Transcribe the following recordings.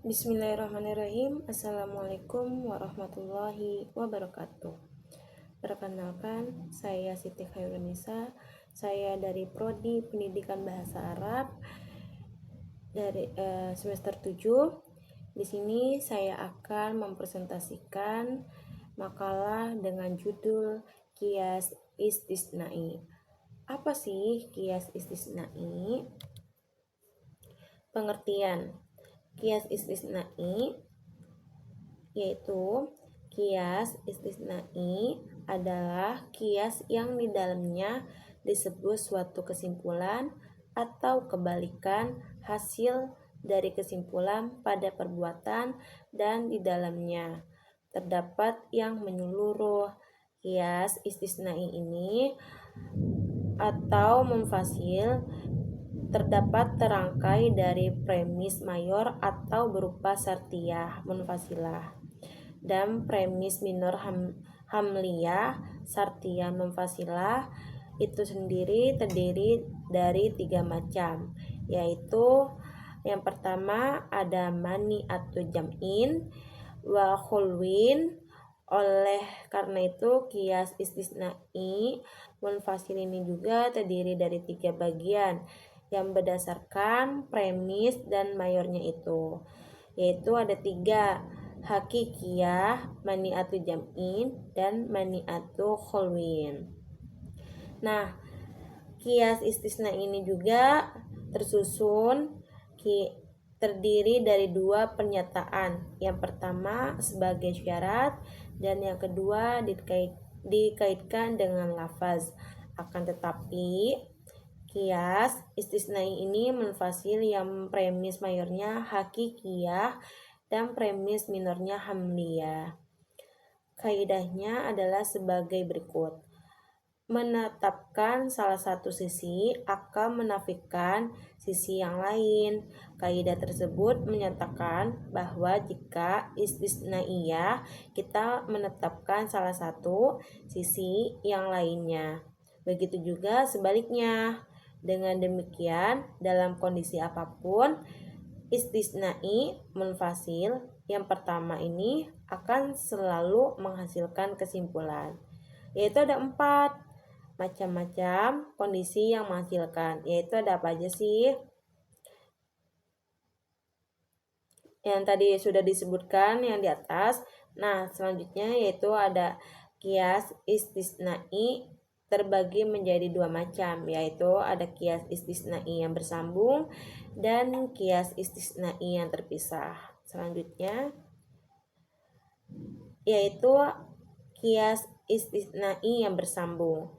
Bismillahirrahmanirrahim. Assalamualaikum warahmatullahi wabarakatuh. Perkenalkan, saya Siti Khairunisa. Saya dari Prodi Pendidikan Bahasa Arab dari semester 7. Di sini saya akan mempresentasikan makalah dengan judul Qiyas Istisnai. Apa sih Qiyas Istisnai? Pengertian Qiyas istisnai yaitu qiyas istisnai adalah qiyas yang di dalamnya disebut suatu kesimpulan atau kebalikan hasil dari kesimpulan pada perbuatan dan di dalamnya terdapat yang menyeluruh. Qiyas istisnai ini atau memfasil terdapat terangkai dari premis mayor atau berupa syartiyah munfasilah dan premis minor hamliyah syartiyah munfasilah. Itu sendiri terdiri dari 3 macam, yaitu yang pertama ada mani atau jam'in wa khulwin. Oleh karena itu qiyas istisnai munfasil ini juga terdiri dari 3 bagian yang berdasarkan premis dan mayornya itu, yaitu ada 3: hakikiyah, mani'atu jam'in, dan mani'atu khulwin. Nah, qiyas istisna ini juga terdiri dari 2 pernyataan. Yang pertama sebagai syarat dan yang kedua dikaitkan dengan lafaz. Akan tetapi qiyas istisnai ini menfasil yang premis mayornya hakikiyah dan premis minornya hamliyah. Kaidahnya adalah sebagai berikut. Menetapkan salah satu sisi akan menafikan sisi yang lain. Kaidah tersebut menyatakan bahwa jika istisnaiyah kita menetapkan salah satu sisi yang lainnya. Begitu juga sebaliknya. Dengan demikian, dalam kondisi apapun, istisnai munfasil yang pertama ini akan selalu menghasilkan kesimpulan, yaitu ada 4 macam-macam kondisi yang menghasilkan, yaitu ada apa aja sih? Yang tadi sudah disebutkan yang di atas. Nah, selanjutnya yaitu ada qiyas istisnai terbagi menjadi 2 macam, yaitu ada qiyas istisnai yang bersambung dan qiyas istisnai yang terpisah. Selanjutnya yaitu qiyas istisnai yang bersambung.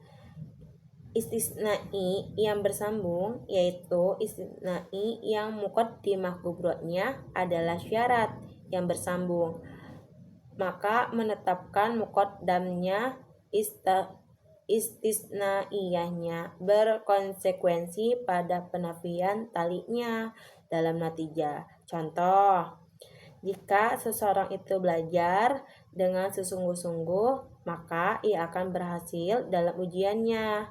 Istisnai yang bersambung yaitu istisnai yang muqaddimah kubrotnya adalah syarat yang bersambung, maka menetapkan muqaddamnya istisnaiyahnya berkonsekuensi pada penafian talinya dalam natijah. Contoh, jika seseorang itu belajar dengan sesungguh-sungguh, maka ia akan berhasil dalam ujiannya.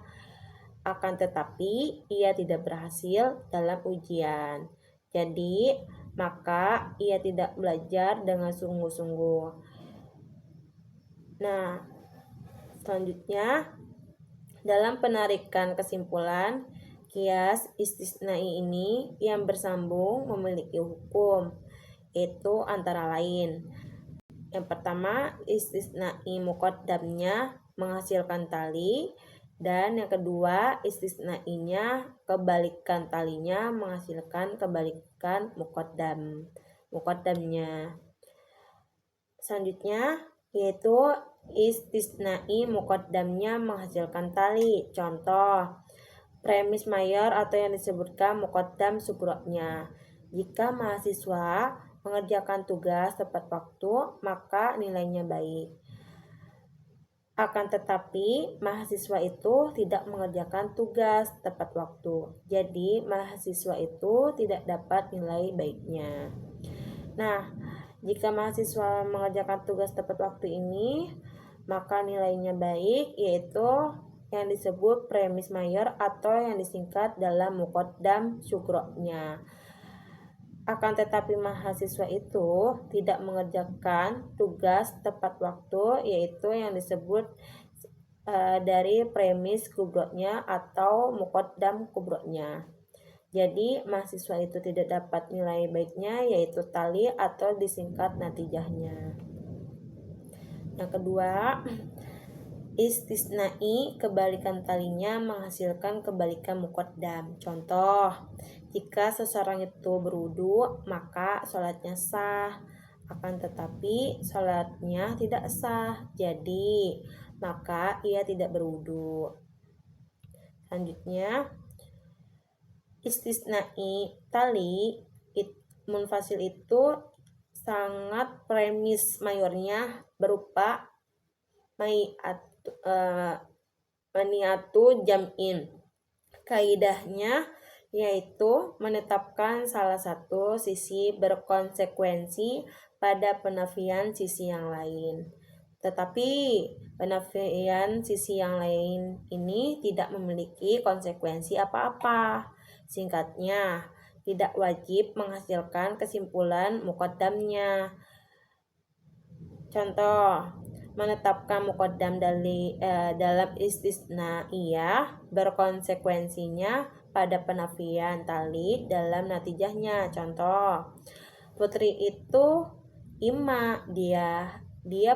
Akan tetapi ia tidak berhasil dalam ujian. Jadi, maka ia tidak belajar dengan sungguh-sungguh. Nah, selanjutnya dalam penarikan kesimpulan, qiyas istisnai ini yang bersambung memiliki hukum, yaitu antara lain. Yang pertama, istisnai muqaddamnya menghasilkan tali, dan yang kedua, istisnainya kebalikan talinya menghasilkan kebalikan muqaddamnya. Selanjutnya yaitu istisnai muqaddamnya menghasilkan tali. Contoh, premis mayor atau yang disebutkan muqaddam sugrotnya. Jika mahasiswa mengerjakan tugas tepat waktu, maka nilainya baik. Akan tetapi mahasiswa itu tidak mengerjakan tugas tepat waktu, jadi mahasiswa itu tidak dapat nilai baiknya. Nah, jika mahasiswa mengerjakan tugas tepat waktu ini, maka nilainya baik, yaitu yang disebut premis mayor atau yang disingkat dalam muqaddam syukroknya. Akan tetapi mahasiswa itu tidak mengerjakan tugas tepat waktu, yaitu yang disebut dari premis kubroknya atau muqaddam kubroknya. Jadi mahasiswa itu tidak dapat nilai baiknya, yaitu tali atau disingkat natijahnya. Yang kedua, istisnai kebalikan talinya menghasilkan kebalikan muqaddam. Contoh, jika seseorang itu berwudu, maka sholatnya sah. Akan tetapi sholatnya tidak sah. Jadi, maka ia tidak berwudu. Selanjutnya, istisnai tali munfasil itu sangat premis mayornya berupa maniatu jam'in. Kaidahnya yaitu menetapkan salah satu sisi berkonsekuensi pada penafian sisi yang lain. Tetapi penafian sisi yang lain ini tidak memiliki konsekuensi apa-apa. Singkatnya, tidak wajib menghasilkan kesimpulan muqaddamnya. Contoh, menetapkan muqaddam dalam istisnaiyah berkonsekuensinya pada penafian tali dalam natijahnya. Contoh, putri itu ima, dia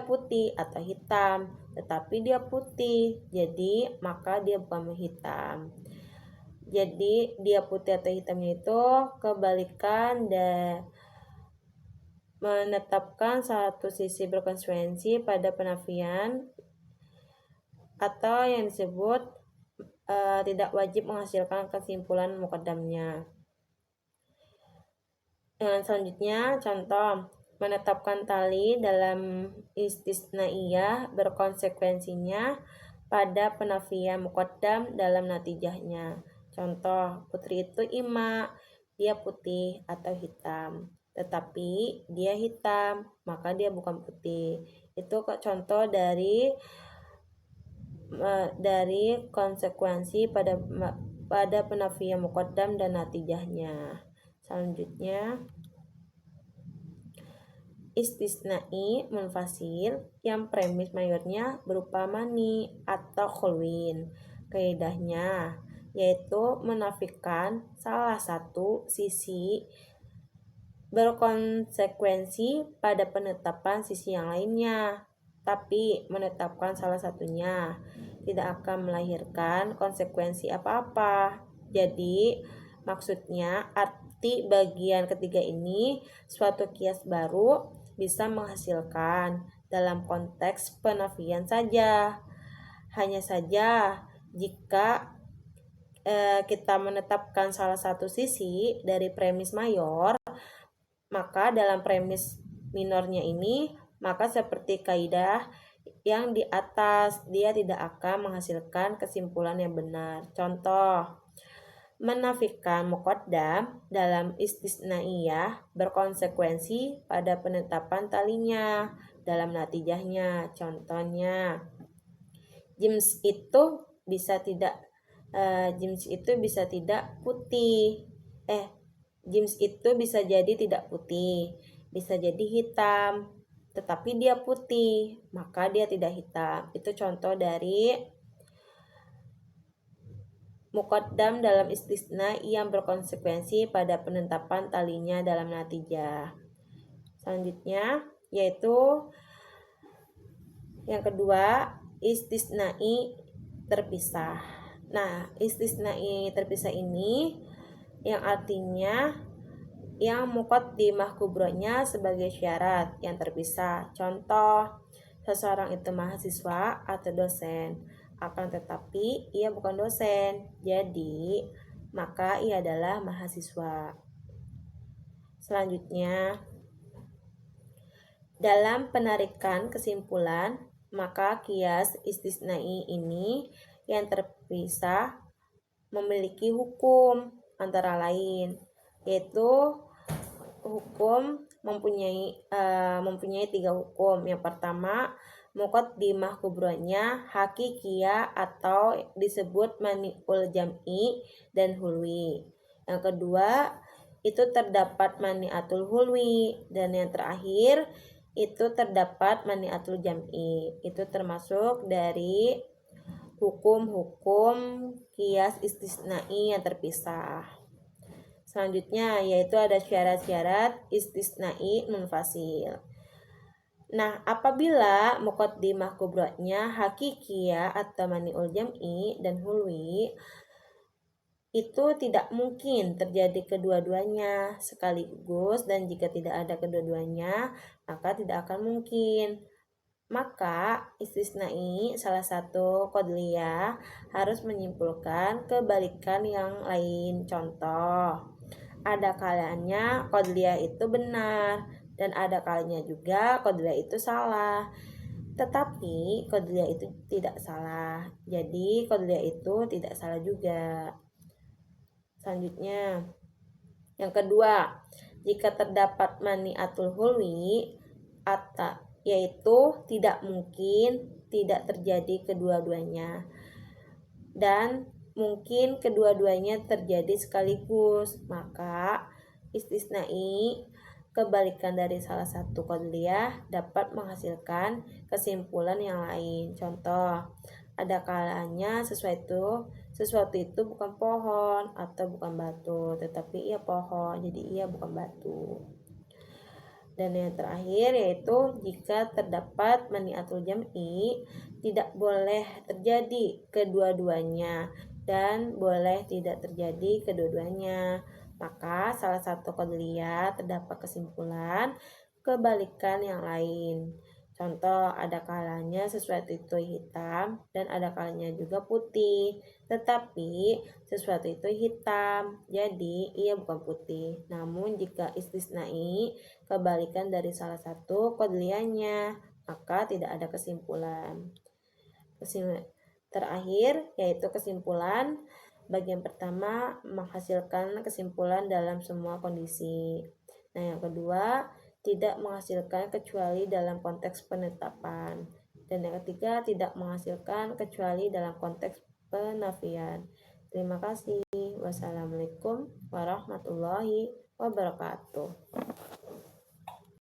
putih atau hitam, tetapi dia putih, jadi maka dia bukan hitam. Jadi dia putih atau hitamnya itu kebalikan dan menetapkan satu sisi berkonsekuensi pada penafian atau yang disebut tidak wajib menghasilkan kesimpulan muqaddamnya. Yang selanjutnya, contoh, menetapkan tali dalam istisnaiyah berkonsekuensinya pada penafian muqaddam dalam natijahnya. Contoh, putri itu ima, dia putih atau hitam. Tetapi dia hitam, maka dia bukan putih. Itu contoh dari konsekuensi pada penafian muqaddam dan natijahnya. Selanjutnya, istisnai munfasil yang premis mayornya berupa mani atau khulwin. Kaidahnya yaitu menafikan salah satu sisi berkonsekuensi pada penetapan sisi yang lainnya, tapi menetapkan salah satunya tidak akan melahirkan konsekuensi apa-apa. Jadi maksudnya arti bagian ketiga ini suatu kias baru bisa menghasilkan dalam konteks penafian saja. Hanya saja jika kita menetapkan salah satu sisi dari premis mayor, maka dalam premis minornya ini, maka seperti kaidah yang di atas, dia tidak akan menghasilkan kesimpulan yang benar. Contoh, menafikan muqaddam dalam istisnaiyah berkonsekuensi pada penetapan talinya dalam natijahnya. Contohnya, jeans itu bisa tidak putih. Jeans itu bisa jadi tidak putih, bisa jadi hitam, tetapi dia putih, maka dia tidak hitam. Itu contoh dari muqaddam dalam istisna yang berkonsekuensi pada penetapan talinya dalam natijah. Selanjutnya yaitu yang kedua, istisnai terpisah. Nah, istisnai terpisah ini yang artinya yang muqaddimah kubronya sebagai syarat yang terpisah. Contoh, seseorang itu mahasiswa atau dosen, akan tetapi ia bukan dosen, jadi maka ia adalah mahasiswa. Selanjutnya, dalam penarikan kesimpulan, maka kias istisnai ini yang terpisah memiliki hukum antara lain, yaitu hukum mempunyai 3 hukum. Yang pertama, muqaddimah kubronya hakikiyah atau disebut mani'ul jam'i dan hulwi. Yang kedua, itu terdapat mani'atul hulwi, dan yang terakhir itu terdapat mani'atul jam'i. Itu termasuk dari hukum-hukum qiyas istisnai yang terpisah. Selanjutnya yaitu ada syarat-syarat istisnai munfasil. Nah, apabila muqaddimah kubranya hakikiyah atau mani'ul jam'i dan hulwi, itu tidak mungkin terjadi kedua-duanya sekaligus, dan jika tidak ada kedua-duanya maka tidak akan mungkin. Maka istisnai salah satu qadliyah harus menyimpulkan kebalikan yang lain. Contoh, ada kalanya qadliyah itu benar dan ada kalanya juga qadliyah itu salah. Tetapi qadliyah itu tidak salah, jadi qadliyah itu tidak salah juga. Selanjutnya, yang kedua, jika terdapat mani'atul hulwi yaitu tidak mungkin tidak terjadi kedua-duanya, dan mungkin kedua-duanya terjadi sekaligus, maka istisnai kebalikan dari salah satu qadliyah dapat menghasilkan kesimpulan yang lain. Contoh, ada kalanya sesuatu itu bukan pohon atau bukan batu, tetapi ia pohon, jadi ia bukan batu. Dan yang terakhir yaitu jika terdapat mani'atul jam'i, tidak boleh terjadi kedua-duanya dan boleh tidak terjadi kedua-duanya. Maka salah satu qadliyah terdapat kesimpulan kebalikan yang lain. Contoh, ada kalanya sesuatu itu hitam dan ada kalanya juga putih. Tetapi sesuatu itu hitam, jadi ia bukan putih. Namun jika istisnai kebalikan dari salah satu qadliyahnya, maka tidak ada kesimpulan. Terakhir yaitu kesimpulan. Bagian pertama menghasilkan kesimpulan dalam semua kondisi. Nah, yang kedua tidak menghasilkan kecuali dalam konteks penetapan. Dan yang ketiga tidak menghasilkan kecuali dalam konteks penafian. Terima kasih. Wassalamualaikum warahmatullahi wabarakatuh.